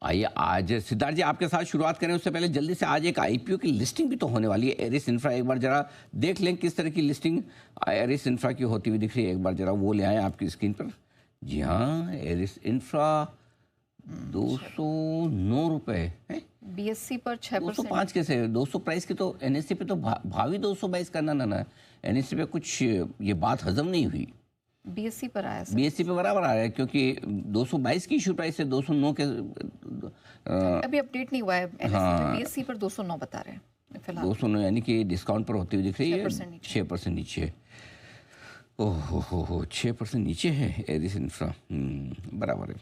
आइए आज सिद्धार्थ जी आपके साथ शुरुआत करें उससे पहले जल्दी से आज एक आईपीओ की लिस्टिंग भी तो होने वाली है एरिस इंफ्रा। एक बार जरा देख लें किस तरह की लिस्टिंग एरिस इंफ्रा की होती हुई दिख रही है। एक बार जरा वो ले आए आपकी स्क्रीन पर। जी हाँ, एरिस इंफ्रा 209 रुपए है। बीएससी पर 6%। 205 कैसे? 200 प्राइस की तो एनएससी पे तो भावी 222 करना ना एनएससी पे कुछ ये बात हजम नहीं हुई। बीएससी पर आया, बीएससी पे बराबर आ रहा है क्योंकि 222 की इशू प्राइस है 209 के अभी अपडेट नहीं हुआ है एनएससी पे। बीएससी पर 209 बता रहे हैं फिलहाल। 209 यानी कि डिस्काउंट पर होती हुई दिख रही है 6% नीचे। ओहो 6% नीचे है एरिस इंफ्रा। बराबर है।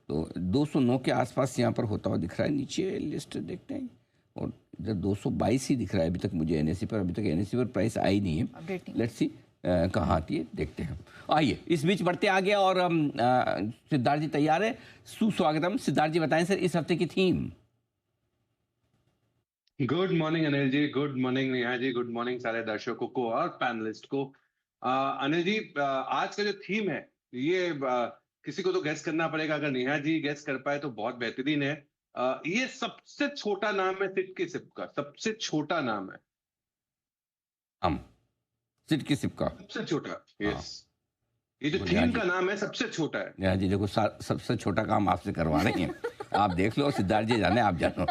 तो 209 के आसपास यहाँ पर होता हुआ दिख रहा है। नीचे लिस्ट देखते हैं और इधर 222 ही दिख रहा है अभी तक मुझे एनएससी पर। अभी तक एनएससी पर प्राइस आई नहीं है। लेट्स सी कहाँ आती है देखते हैं। आइए इस बीच बढ़ते आगे और सिद्धार्थ जी तैयार है। सुस्वागतम सिद्धार्थ जी, बताएं सर इस हफ्ते की theme. Good morning Anil ji, good morning Neha ji, good morning सारे दर्शकों को और पैनलिस्ट को। अनिल जी, आज का जो थीम है ये किसी को तो गैस करना पड़ेगा। अगर नेहा जी गैस कर पाए तो बहुत बेहतरीन है। ये सबसे छोटा नाम है सिट की सिप का, सबसे छोटा नाम है सिट की सिप का सबसे छोटा। यस, ये जो थीम का नाम है सबसे छोटा है। नेहा जी देखो सबसे छोटा काम आपसे करवा रहे हैं। आप देख लो, सिद्धार्थ जी जाने आप जानो।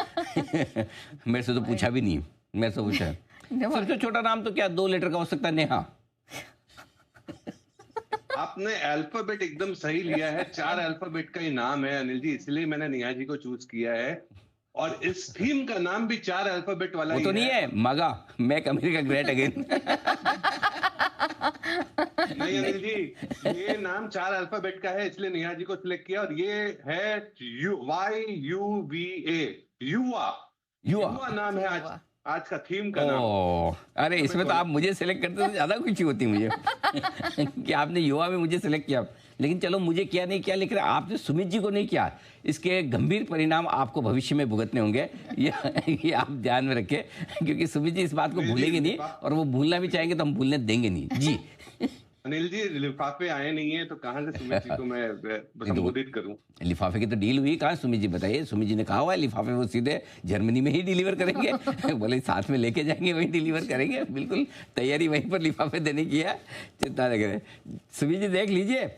मेरे से तो पूछा भी नहीं, मेरे से पूछा सबसे छोटा नाम तो क्या 2 लेटर का हो सकता है नेहा? आपने अल्फाबेट एकदम सही लिया है। 4 अल्फाबेट का ही नाम है अनिल जी, इसलिए मैंने नेहा जी को चूज किया है। और इस थीम का नाम भी 4 अल्फाबेट वाला वो ही तो नहीं है मगा मेक अमेरिका ग्रेट अगेन। नहीं अनिल जी, ये नाम 4 अल्फाबेट का है इसलिए नेहा जी को सिलेक्ट किया। और ये है YUVA, युवा नाम है आज का थीम का नाम। अरे इसमें तो आप मुझे सिलेक्ट करते तो ज्यादा खुशी होती मुझे कि आपने युवा में मुझे सिलेक्ट किया। लेकिन चलो मुझे किया नहीं किया, लेकिन आपने सुमित जी को नहीं किया। इसके गंभीर परिणाम आपको भविष्य में भुगतने होंगे, ये आप ध्यान में रखें, क्योंकि सुमित जी इस बात को भूलेंगे नहीं और वो भूलना भी चाहेंगे तो हम भूलने देंगे नहीं जी। अनिल जी लिफाफे आए नहीं है तो कहां से सुमित जी को मैं संबोधित करूं? लिफाफे की तो डील हुई कहाँ सुमित जी बताइए। सुमित जी ने कहा हुआ है लिफाफे वो सीधे जर्मनी में ही डिलीवर करेंगे। बोले साथ में लेके जाएंगे वहीं डिलीवर करेंगे। बिल्कुल तैयारी वहीं पर लिफाफे देने की है, चिंता न करें। सुमित जी देख लीजिए,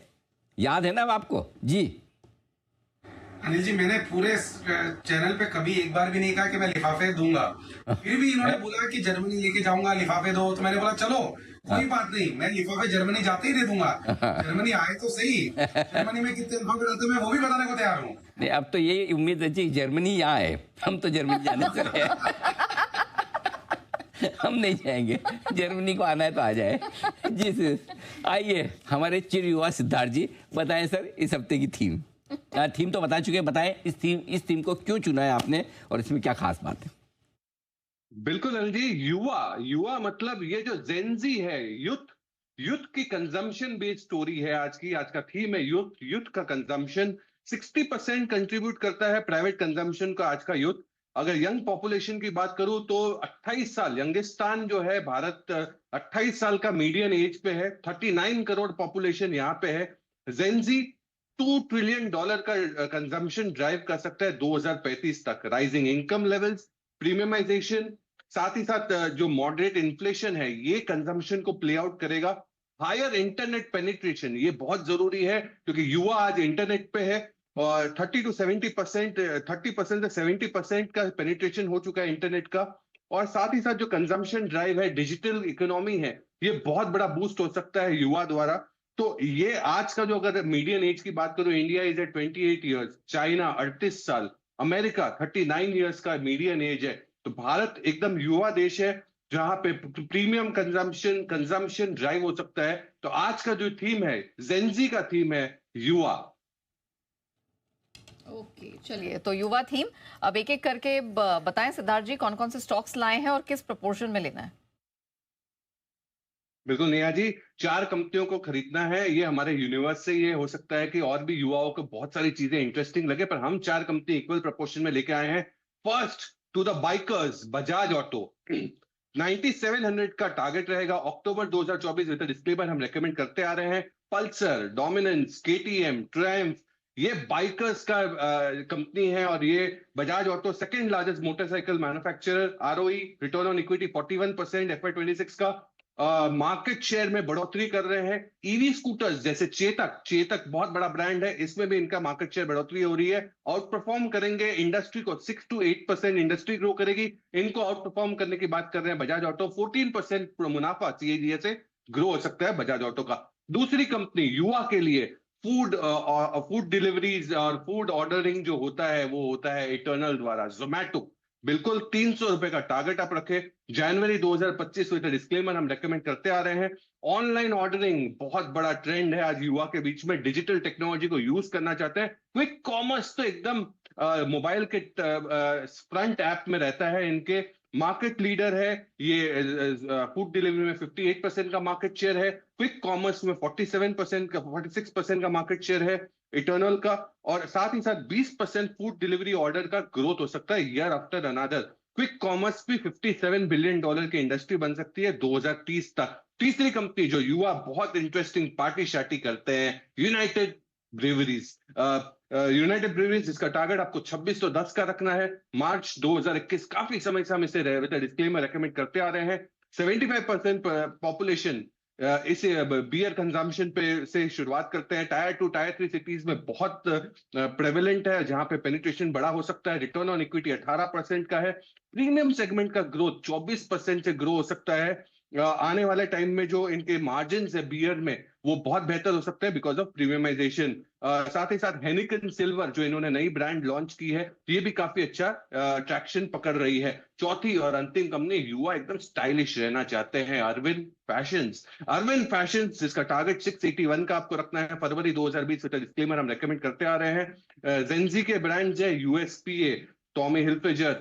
याद है ना आपको जी? अनिल जी मैंने पूरे चैनल पे कभी एक बार भी नहीं कहा कि मैं लिफाफे दूंगा। फिर भी इन्होंने बोला कि जर्मनी लेके जाऊंगा लिफाफे दो, तो मैंने बोला चलो कोई बात नहीं, मैं लिफाफे जर्मनी जाते ही दे दूंगा। जर्मनी आए तो सही, जर्मनी में कितने लिफाफे रहते मैं वो भी बताने को तैयार हूँ। नहीं अब तो ये उम्मीद है जी जर्मनी यहाँ है, हम तो जर्मनी जाने से रहे। हम नहीं जाएंगे, जर्मनी को आना है तो आ जाए जी सर। आइए हमारे चिर युवा सिद्धार्थ जी बताएं सर इस हफ्ते की थीम। थीम तो बता चुके, बताएं इस थीम को क्यों चुना है आपने और इसमें क्या खास बात है? बिल्कुल अनिल जी, युवा मतलब ये जो जेनजी है, यूथ की कंजम्पशन बेस्ड स्टोरी है आज का थीम है यूथ का कंजम्पशन। 60% कंट्रीब्यूट करता है प्राइवेट कंजम्पशन का आज का यूथ। अगर यंग पॉपुलेशन की बात करूं तो 28 साल, यंगेस्टान जो है भारत 28 साल का मीडियन एज पे है। 39 करोड़ पॉपुलेशन यहाँ पे है। जेनजी $2 ट्रिलियन का कंजम्पशन ड्राइव कर सकता है 2035 तक। राइजिंग इनकम लेवल्स, प्रीमियमाइजेशन, साथ ही साथ जो मॉडरेट इन्फ्लेशन है ये कंजम्पशन को प्ले आउट करेगा। हायर इंटरनेट पेनिट्रेशन ये बहुत जरूरी है क्योंकि युवा आज इंटरनेट पे है और 30% से 70% का पेनिट्रेशन हो चुका है इंटरनेट का। और साथ ही साथ जो कंजम्पशन ड्राइव है, डिजिटल इकोनॉमी है, ये बहुत बड़ा बूस्ट हो सकता है युवा द्वारा। तो ये आज का जो अगर मीडियन एज की बात करूं, India is at 28 years, China 38 साल, अमेरिका 39 ईयर्स का मीडियन एज है। तो भारत एकदम युवा देश है जहां पे प्रीमियम कंजम्पशन ड्राइव हो सकता है। तो आज का जो थीम है, जेनजी का थीम है युवा। ओके चलिए, तो युवा थीम अब एक एक करके बताएं सिद्धार्थ जी, कौन कौन से स्टॉक्स लाए हैं और किस प्रोपोर्शन में लेना है? बिल्कुल नेहा जी, 4 कंपनियों को खरीदना है। ये हमारे यूनिवर्स से, ये हो सकता है कि और भी युवाओं को बहुत सारी चीजें इंटरेस्टिंग लगे, पर हम 4 कंपनी इक्वल प्रोपोर्शन में लेके आए हैं। First to the bikers, Bajaj auto. 9700 का टारगेट रहेगा अक्टूबर 2024 विद डिस्क्लेमर हम रेकमेंड करते आ रहे हैं। पल्सर, डोमिनेंस, केटीएम, ट्रायम्फ, ये बाइकर्स का कंपनी है और ये Bajaj auto second largest motorcycle manufacturer, ROE return on equity 41% FY26 का मार्केट शेयर में बढ़ोतरी कर रहे हैं। ईवी स्कूटर्स जैसे चेतक बहुत बड़ा ब्रांड है, इसमें भी इनका मार्केट शेयर बढ़ोतरी हो रही है। आउट परफॉर्म करेंगे इंडस्ट्री को, 6 to 8% इंडस्ट्री ग्रो करेगी, इनको आउट परफॉर्म करने की बात कर रहे हैं बजाज ऑटो। 14% मुनाफा CAGR से ग्रो हो सकता है बजाज ऑटो का। दूसरी कंपनी युवा के लिए फूड डिलीवरीज और फूड ऑर्डरिंग जो होता है वो होता है इटर्नल द्वारा। जोमैटो बिल्कुल 300 रुपए का टारगेट आप रखे, जनवरी 2025 को, डिस्क्लेमर हम रेकमेंड करते आ रहे हैं। ऑनलाइन ऑर्डरिंग बहुत बड़ा ट्रेंड है आज युवा के बीच में, डिजिटल टेक्नोलॉजी को यूज करना चाहते हैं। क्विक कॉमर्स तो एकदम मोबाइल के फ्रंट ऐप में रहता है इनके, मार्केट लीडर है ये। फूड डिलीवरी में 58% का मार्केट शेयर है, क्विक कॉमर्स में 46% का मार्केट शेयर है इटर्नल का, और साथ ही साथ 20% फूड डिलीवरी ऑर्डर का ग्रोथ हो सकता है year after another. Quick commerce भी $57 बिलियन की इंडस्ट्री बन सकती है 2030 तक। तीसरी कंपनी जो युवा बहुत इंटरेस्टिंग पार्टी शार्टी करते हैं, यूनाइटेड ब्रेवरीज, जिसका टारगेट आपको 2610 का रखना है। मार्च 2021, काफी समय से हम इसे डिस्क्लेमर रेकमेंड करते आ रहे हैं। 75% पॉपुलेशन इस बियर कंजम्पशन पे से शुरुआत करते हैं। टायर 2 टायर 3 सिटीज में बहुत प्रेवलेंट है, जहां पे पेनिट्रेशन बड़ा हो सकता है। रिटर्न ऑन इक्विटी 18% का है। प्रीमियम सेगमेंट का ग्रोथ 24% से ग्रो हो सकता है। आने वाले टाइम में जो इनके मार्जिन है बियर में वो बहुत बेहतर हो सकते हैं बिकॉज ऑफ प्रीमियमाइजेशन। साथ ही साथ हेनिकन सिल्वर जो इन्होंने नई ब्रांड लॉन्च की है, ये भी काफी अच्छा ट्रैक्शन पकड़ रही है। चौथी और अंतिम कंपनी, युवा एकदम स्टाइलिश रहना चाहते हैं, अरविंद फैशंस जिसका टारगेट 681 का आपको रखना है फरवरी 2020। डिस्क्लेमर हम रेकमेंड करते आ रहे हैं। जेंजी के ब्रांड्स है USPA, टॉमी हिल्फिगर,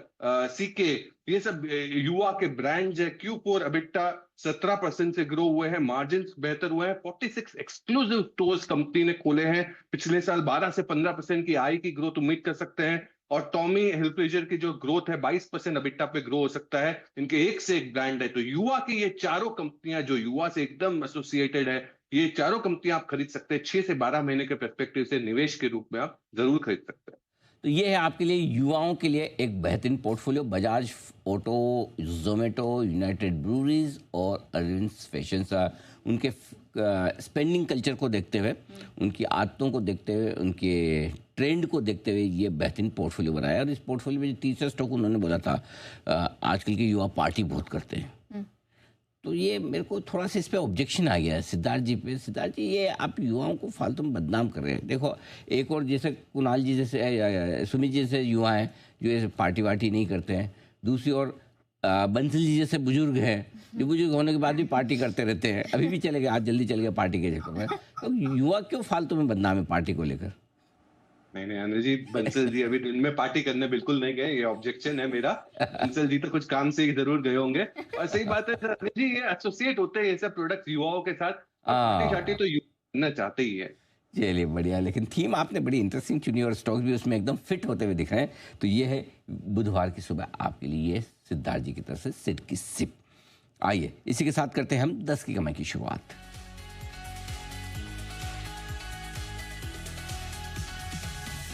सीके, ये सब युवा के ब्रांड्स है। Q4 अबिटा 17% से ग्रो हुए हैं, मार्जिन बेहतर हुए हैं। 46 एक्सक्लूसिव स्टोर्स कंपनी ने खोले हैं पिछले साल। 12 से 15% की आय की ग्रोथ उम्मीद कर सकते हैं। और टॉमी हिल्फिगर की जो ग्रोथ है 22% अबिटा पे ग्रो हो सकता है। इनके एक से एक ब्रांड है। तो युवा की ये चारों कंपनियां जो युवा से एकदम एसोसिएटेड है, ये चारों कंपनियां आप खरीद सकते हैं। 6 से 12 महीने के पर्सपेक्टिव से निवेश के रूप में आप जरूर खरीद सकते हैं। तो ये है आपके लिए, युवाओं के लिए एक बेहतरीन portfolio. Bajaj auto, Zomato, United breweries और अरविंद फैशंस। उनके स्पेंडिंग कल्चर को देखते हुए, उनकी आदतों को देखते हुए, उनके ट्रेंड को देखते हुए ये बेहतरीन पोर्टफोलियो बनाया। और इस पोर्टफोलियो में जो तीसरा स्टॉक उन्होंने बोला था, आजकल के युवा पार्टी बहुत करते हैं, तो ये मेरे को थोड़ा सा इस पे ऑब्जेक्शन आ गया है सिद्धार्थ जी पे। सिद्धार्थ जी, ये आप युवाओं को फालतू में बदनाम कर रहे हैं। देखो, एक और जैसे कुणाल जी जैसे, सुमित जी जैसे युवा हैं जो ऐसे पार्टी वार्टी नहीं करते हैं। दूसरी ओर बंसल जी जैसे बुजुर्ग हैं जो बुजुर्ग होने के बाद भी पार्टी करते रहते हैं, अभी भी चले गए, आज जल्दी चले गए पार्टी के चक्कर में। तो युवा क्यों फालतू में बदनाम है पार्टी को लेकर? नहीं अनुज जी, बंसल जी अभी दिन में पार्टी करने बिल्कुल नहीं गए, ये ऑब्जेक्शन है मेरा। बंसल जी तो कुछ काम से ही जरूर गए होंगे। और सही बात है अनुज जी, ये एसोसिएट होते हैं ये सब प्रोडक्ट युवाओं के साथ, पार्टी शार्टी तो युवा करना चाहते ही है। चलिए बढ़िया, लेकिन थीम आपने बड़ी इंटरेस्टिंग चुनी और स्टॉक्स भी उसमें एकदम फिट होते हुए दिख रहे हैं। तो ये है बुधवार की सुबह आपके लिए सिद्धार्थ जी की तरफ से सिड की सिप। आइए इसी के साथ करते हैं हम 10 की कमाई की शुरुआत।